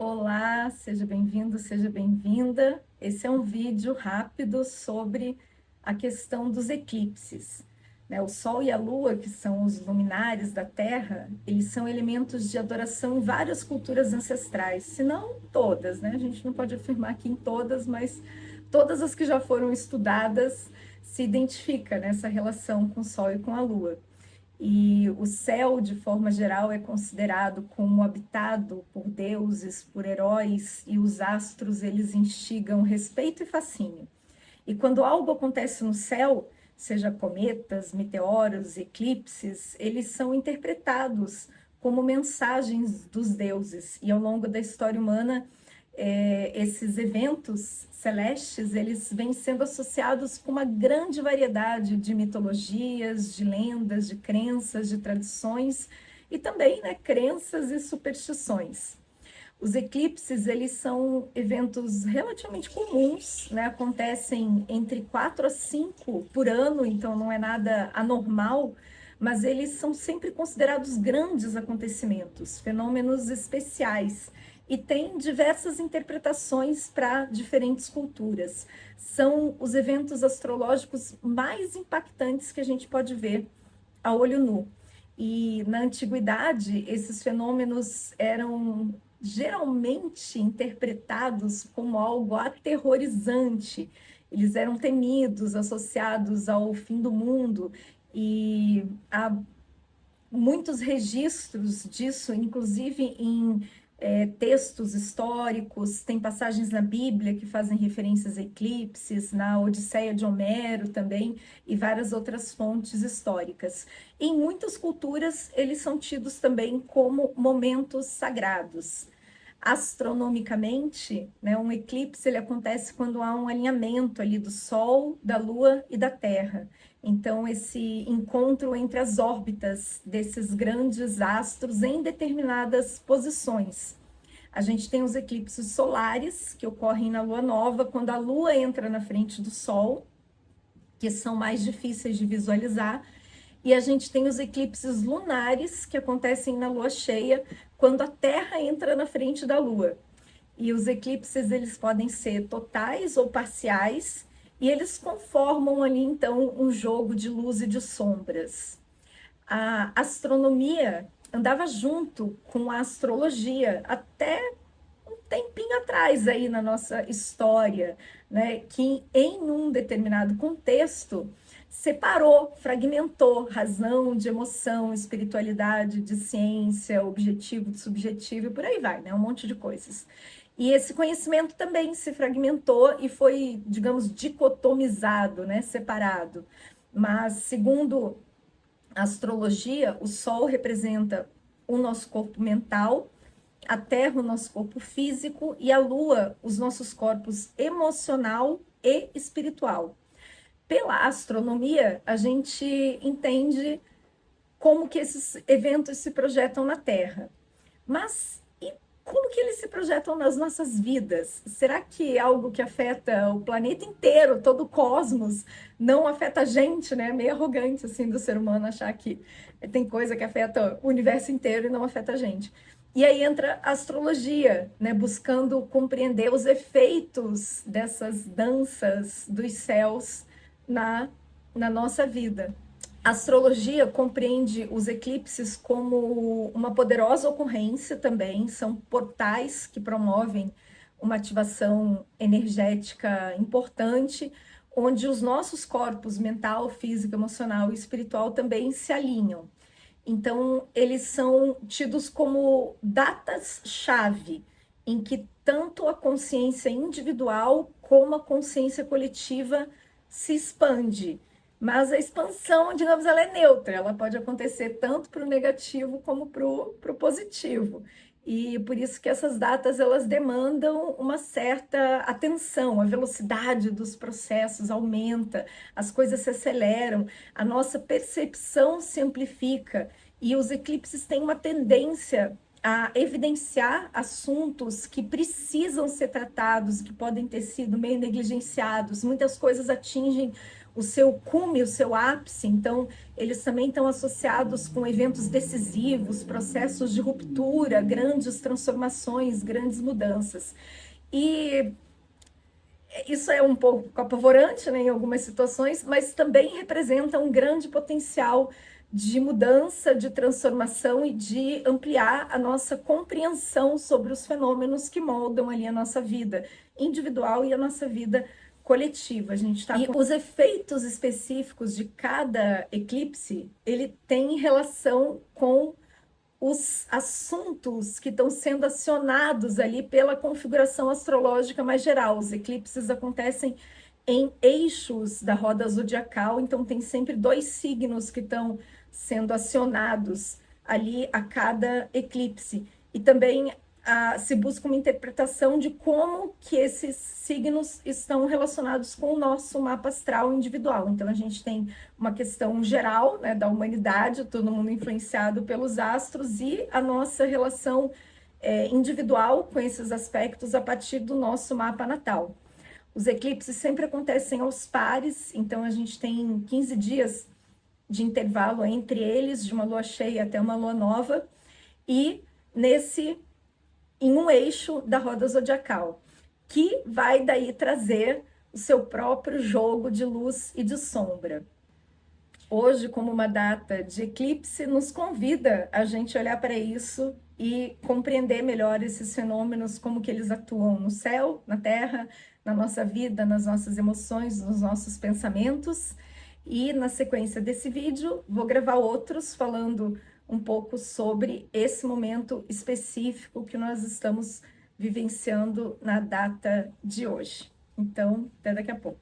Olá, seja bem-vindo, seja bem-vinda. Esse é um vídeo rápido sobre a questão dos eclipses, né? O Sol e a Lua, que são os luminares da Terra, eles são elementos de adoração em várias culturas ancestrais, se não todas, né? A gente não pode afirmar que em todas, mas todas as que já foram estudadas se identifica nessa relação com o Sol e com a Lua. E o céu, de forma geral, é considerado como habitado por deuses, por heróis, e os astros eles instigam respeito e fascínio. E quando algo acontece no céu, seja cometas, meteoros, eclipses, eles são interpretados como mensagens dos deuses. E ao longo da história humana, esses eventos celestes, eles vêm sendo associados com uma grande variedade de mitologias, de lendas, de crenças, de tradições e também, né, crenças e superstições. Os eclipses, eles são eventos relativamente comuns, né? Acontecem entre 4 a 5 por ano, então não é nada anormal, mas eles são sempre considerados grandes acontecimentos, fenômenos especiais, e têm diversas interpretações para diferentes culturas. São os eventos astrológicos mais impactantes que a gente pode ver a olho nu. E na antiguidade, esses fenômenos eram geralmente interpretados como algo aterrorizante. Eles eram temidos, associados ao fim do mundo, e há muitos registros disso, inclusive em textos históricos. Tem passagens na Bíblia que fazem referências a eclipses, na Odisseia de Homero também, e várias outras fontes históricas. Em muitas culturas, eles são tidos também como momentos sagrados. Astronomicamente, né, um eclipse ele acontece quando há um alinhamento ali do Sol, da Lua e da Terra. Então, esse encontro entre as órbitas desses grandes astros em determinadas posições. A gente tem os eclipses solares, que ocorrem na lua nova, quando a lua entra na frente do Sol, que são mais difíceis de visualizar. E a gente tem os eclipses lunares, que acontecem na lua cheia, quando a Terra entra na frente da lua. E os eclipses eles podem ser totais ou parciais, e eles conformam ali então um jogo de luz e de sombras. A astronomia andava junto com a astrologia até um tempinho atrás aí na nossa história, né, que em um determinado contexto separou, fragmentou razão de emoção, espiritualidade de ciência, objetivo de subjetivo e por aí vai, né, um monte de coisas. E esse conhecimento também se fragmentou e foi, digamos, dicotomizado, né, separado. Mas, segundo a astrologia, o Sol representa o nosso corpo mental, a Terra, o nosso corpo físico, e a Lua, os nossos corpos emocional e espiritual. Pela astronomia, a gente entende como que esses eventos se projetam na Terra. Mas e como que eles se projetam nas nossas vidas? Será que é algo que afeta o planeta inteiro, todo o cosmos, não afeta a gente, né? Meio arrogante assim do ser humano achar que tem coisa que afeta o universo inteiro e não afeta a gente. E aí entra a astrologia, né? Buscando compreender os efeitos dessas danças dos céus na, na nossa vida. A astrologia compreende os eclipses como uma poderosa ocorrência também, são portais que promovem uma ativação energética importante, onde os nossos corpos mental, físico, emocional e espiritual também se alinham. Então, eles são tidos como datas-chave, em que tanto a consciência individual como a consciência coletiva se expande. Mas a expansão, digamos, ela é neutra, ela pode acontecer tanto para o negativo como para o positivo. E por isso que essas datas elas demandam uma certa atenção, a velocidade dos processos aumenta, as coisas se aceleram, a nossa percepção se amplifica, e os eclipses têm uma tendência a evidenciar assuntos que precisam ser tratados, que podem ter sido meio negligenciados. Muitas coisas atingem o seu cume, o seu ápice. Então, eles também estão associados com eventos decisivos, processos de ruptura, grandes transformações, grandes mudanças. E isso é um pouco apavorante, né, em algumas situações, mas também representa um grande potencial de mudança, de transformação e de ampliar a nossa compreensão sobre os fenômenos que moldam ali a nossa vida individual e a nossa vida coletiva. A gente tá com... Os efeitos específicos de cada eclipse, ele tem relação com os assuntos que estão sendo acionados ali pela configuração astrológica mais geral. Os eclipses acontecem em eixos da roda zodiacal, então tem sempre 2 signos que estão sendo acionados ali a cada eclipse. E também se busca uma interpretação de como que esses signos estão relacionados com o nosso mapa astral individual. Então, a gente tem uma questão geral, né, da humanidade, todo mundo influenciado pelos astros, e a nossa relação individual com esses aspectos a partir do nosso mapa natal. Os eclipses sempre acontecem aos pares, então a gente tem 15 dias de intervalo entre eles, de uma lua cheia até uma lua nova, e em um eixo da roda zodiacal, que vai daí trazer o seu próprio jogo de luz e de sombra. Hoje, como uma data de eclipse, nos convida a gente olhar para isso e compreender melhor esses fenômenos, como que eles atuam no céu, na terra, na nossa vida, nas nossas emoções, nos nossos pensamentos. E na sequência desse vídeo, vou gravar outros falando um pouco sobre esse momento específico que nós estamos vivenciando na data de hoje. Então, até daqui a pouco.